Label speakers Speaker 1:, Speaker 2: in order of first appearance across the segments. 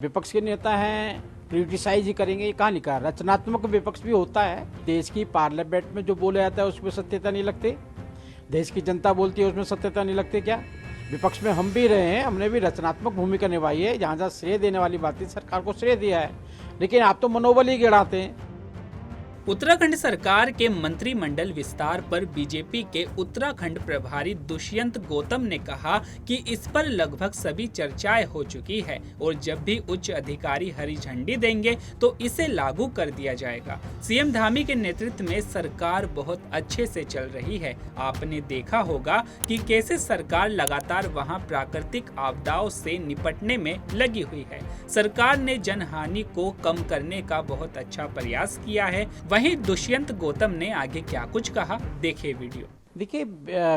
Speaker 1: विपक्ष के नेता हैं, क्रिटिसाइज ही करेंगे, ये कहाँ लिखा है? रचनात्मक विपक्ष भी होता है। देश की पार्लियामेंट में जो बोला जाता है उसमें सत्यता नहीं लगती, देश की जनता बोलती है उसमें सत्यता नहीं लगती। क्या विपक्ष में हम भी रहे हैं, हमने भी रचनात्मक भूमिका निभाई है। जहाँ जहाँ श्रेय देने वाली बात है सरकार को श्रेय दिया है, लेकिन आप तो मनोबल ही गिराते हैं।
Speaker 2: उत्तराखंड सरकार के मंत्रिमंडल विस्तार पर बीजेपी के उत्तराखंड प्रभारी दुष्यंत गौतम ने कहा कि इस पर लगभग सभी चर्चाएं हो चुकी है और जब भी उच्च अधिकारी हरी झंडी देंगे तो इसे लागू कर दिया जाएगा। सीएम धामी के नेतृत्व में सरकार बहुत अच्छे से चल रही है। आपने देखा होगा कि कैसे सरकार लगातार वहां प्राकृतिक आपदाओं से निपटने में लगी हुई है। सरकार ने जनहानि को कम करने का बहुत अच्छा प्रयास किया है। वहीं दुष्यंत गौतम ने आगे क्या कुछ कहा, देखिए वीडियो।
Speaker 1: देखिए,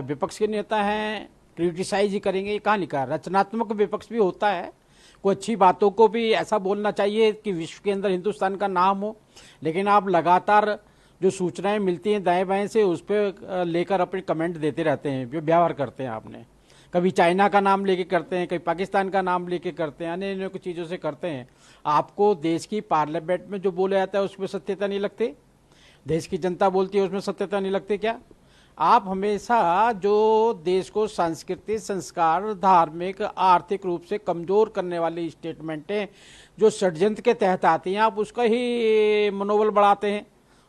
Speaker 1: विपक्ष के नेता हैं, क्रिटिसाइज ही करेंगे, ये कहाँ लिखा है? रचनात्मक विपक्ष भी होता है। कोई अच्छी बातों को भी ऐसा बोलना चाहिए कि विश्व के अंदर हिंदुस्तान का नाम हो, लेकिन आप लगातार जो सूचनाएं मिलती हैं दाएं बाएं से उस पर लेकर अपने कमेंट देते रहते हैं, जो व्यवहार करते हैं आपने। कभी चाइना का नाम लेके करते हैं, कभी पाकिस्तान का नाम लेके करते हैं, अन्य कुछ चीज़ों से करते हैं। आपको देश की पार्लियामेंट में जो बोला जाता है उसमें सत्यता नहीं लगती, देश की जनता बोलती है उसमें सत्यता नहीं लगती। क्या आप हमेशा जो देश को सांस्कृतिक, संस्कार, धार्मिक, आर्थिक रूप से कमजोर करने वाली स्टेटमेंटें जो षड्यंत्र के तहत आती हैं, आप उसका ही मनोबल बढ़ाते हैं,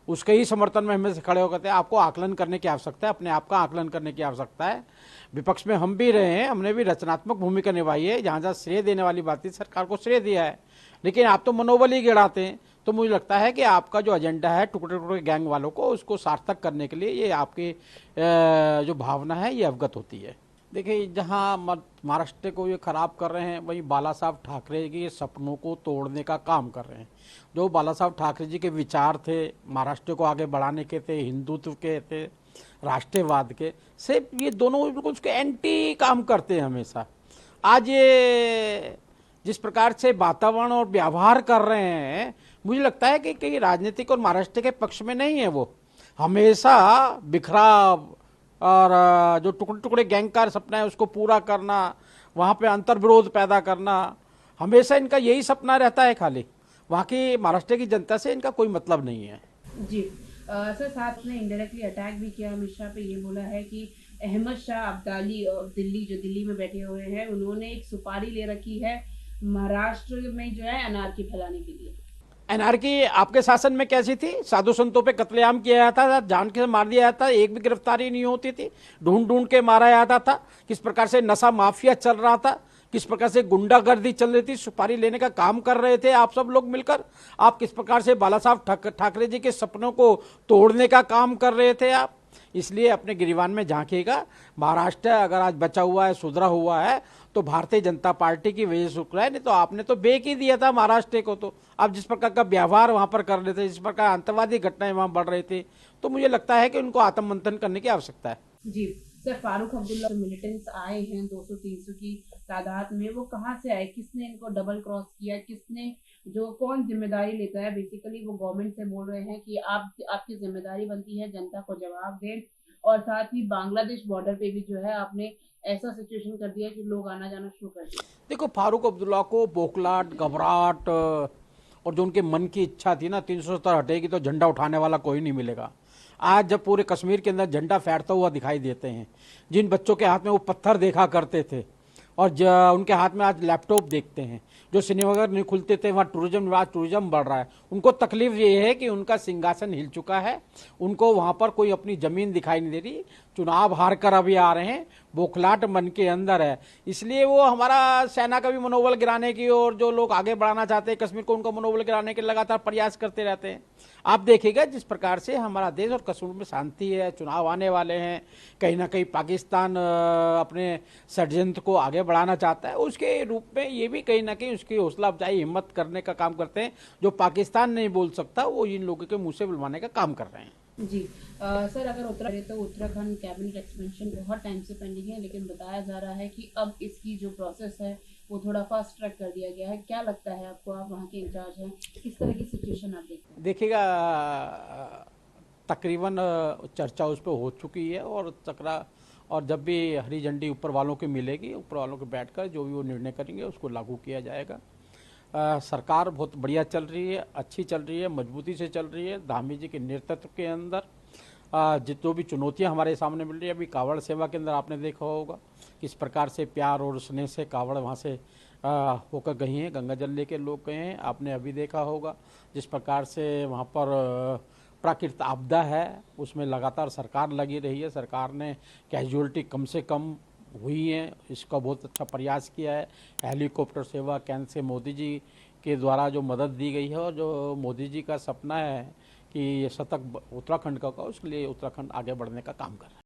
Speaker 1: उसके ही समर्थन में हमें से खड़े होकर। आपको आकलन करने की आवश्यकता है, अपने आप का आकलन करने की आवश्यकता है। विपक्ष में हम भी रहे हैं, हमने भी रचनात्मक भूमिका निभाई है। जहाँ जहाँ श्रेय देने वाली बात है सरकार को श्रेय दिया है, लेकिन आप तो मनोबल ही गिराते हैं। तो मुझे लगता है कि आपका जो एजेंडा है टुकड़े टुकड़े गैंग वालों को उसको सार्थक करने के लिए ये आपकी जो भावना है ये अवगत होती है। देखिए, जहाँ महाराष्ट्र को ये खराब कर रहे हैं, वहीं बाला साहब ठाकरे के सपनों को तोड़ने का काम कर रहे हैं। जो बाला साहब ठाकरे जी के विचार थे, महाराष्ट्र को आगे बढ़ाने के थे, हिंदुत्व के थे, राष्ट्रवाद के, सिर्फ ये दोनों बिल्कुल उसके एंटी काम करते हैं हमेशा। आज ये जिस प्रकार से वातावरण और व्यवहार कर रहे हैं, मुझे लगता है कि कई राजनीतिक और महाराष्ट्र के पक्ष में नहीं है। वो हमेशा बिखराव और जो टुकड़े टुकड़े गैंग का सपना है उसको पूरा करना, वहाँ पे अंतर्विरोध पैदा करना, हमेशा इनका यही सपना रहता है खाली। वहाँ की महाराष्ट्र की जनता से इनका कोई मतलब नहीं है।
Speaker 3: जी सर, साथ में इनडायरेक्टली अटैक भी किया अमित शाह पे। ये बोला है कि अहमद शाह अब्दाली दिल्ली में बैठे हुए हैं, उन्होंने एक सुपारी ले रखी है महाराष्ट्र में जो है अनारकी फैलाने के लिए।
Speaker 1: अनारकी आपके शासन में कैसी थी? साधु संतों पे कत्लेआम किया जाता था, जान के मार दिया जाता था, एक भी गिरफ्तारी नहीं होती थी, ढूंढ ढूंढ के मारा जाता था। किस प्रकार से नशा माफिया चल रहा था, किस प्रकार से गुंडागर्दी चल रही थी, सुपारी लेने का काम कर रहे थे आप सब लोग मिलकर। आप किस प्रकार से बाला साहब ठाकरे जी के सपनों को तोड़ने का काम कर रहे थे आप। इसलिए अपने गिरिबान में झांकिएगा। महाराष्ट्र अगर आज बचा हुआ है, सुधरा हुआ है, तो भारतीय जनता पार्टी की वजह से शुक्र है, नहीं तो आपने तो बेक ही दिया था महाराष्ट्र को। तो आप जिस प्रकार का व्यवहार वहां पर कर रहे थे, जिस प्रकार आतंकवादी घटनाएं वहां बढ़ रही थी, तो मुझे लगता है कि उनको आत्ममंथन करने की आवश्यकता है।
Speaker 3: जी सर, फारूक अब्दुल्ला मिलिटेंट्स आए हैं 200-300 की तादाद में, वो कहाँ से आए, किसने इनको डबल क्रॉस किया, किसने, जो कौन जिम्मेदारी लेता है? बेसिकली वो गवर्नमेंट से बोल रहे हैं कि आपकी जिम्मेदारी बनती है जनता को जवाब दें। और साथ ही बांग्लादेश बॉर्डर पे भी जो है आपने ऐसा सिचुएशन कर दिया कि लोग आना जाना शुरू कर दिया।
Speaker 1: देखो, फारूक अब्दुल्ला को बौखलाहट, घबराहट और जो उनके मन की इच्छा थी ना 370 हटेगी तो झंडा उठाने वाला कोई नहीं मिलेगा। आज जब पूरे कश्मीर के अंदर झंडा फैलता हुआ दिखाई देते हैं, जिन बच्चों के हाथ में वो पत्थर देखा करते थे और उनके हाथ में आज लैपटॉप देखते हैं, जो सिनेमाघर नहीं खुलते थे वहाँ टूरिज्म बढ़ रहा है, उनको तकलीफ ये है कि उनका सिंहासन हिल चुका है, उनको वहाँ पर कोई अपनी ज़मीन दिखाई नहीं दे रही। चुनाव हार कर अभी आ रहे हैं, बौखलाहट मन के अंदर है, इसलिए वो हमारा सेना का भी मनोबल गिराने की और जो लोग आगे बढ़ाना चाहते हैं कश्मीर को, उनका मनोबल गिराने के लगातार प्रयास करते रहते हैं। आप देखिएगा जिस प्रकार से हमारा देश और कश्मीर में शांति है, चुनाव आने वाले हैं, कहीं ना कहीं पाकिस्तान अपने षड्यंत्र को आगे बढ़ाना चाहता है, उसके रूप में ये भी कहीं ना कहीं उसकी हौसला अफजाई, हिम्मत करने का काम करते हैं। जो पाकिस्तान नहीं बोल सकता वो इन लोगों के मुंह से बुलवाने का काम कर रहे हैं।
Speaker 3: जी सर, अगर उत्तराखंड कैबिनेट एक्सपेंशन बहुत टाइम से पेंडिंग है, लेकिन बताया जा रहा है कि अब इसकी जो प्रोसेस है वो थोड़ा फास्ट ट्रैक कर दिया गया है। क्या लगता है आपको, आप वहाँ के इंचार्ज हैं, किस तरह की सिचुएशन आप देखते हैं?
Speaker 1: देखिएगा, तकरीबन चर्चा उस पर हो चुकी है और जब भी हरी झंडी ऊपर वालों की मिलेगी, ऊपर वालों के बैठकर जो भी वो निर्णय करेंगे उसको लागू किया जाएगा। सरकार बहुत बढ़िया चल रही है, अच्छी चल रही है, मजबूती से चल रही है। धामी जी के नेतृत्व के अंदर जो भी चुनौतियां हमारे सामने मिल रही है, अभी कावड़ सेवा के अंदर आपने देखा होगा किस प्रकार से प्यार और स्नेह से कावड़ वहाँ से होकर गई हैं, गंगा जल लेके लोग गए हैं। आपने अभी देखा होगा जिस प्रकार से वहाँ पर प्राकृतिक आपदा है उसमें लगातार सरकार लगी रही है। सरकार ने कैजुअलिटी कम से कम हुई है, इसका बहुत अच्छा प्रयास किया है। हेलीकॉप्टर सेवा केंद्र से मोदी जी के द्वारा जो मदद दी गई है और जो मोदी जी का सपना है कि ये शतक उत्तराखंड का उसके लिए उत्तराखंड आगे बढ़ने का काम कर रहा है।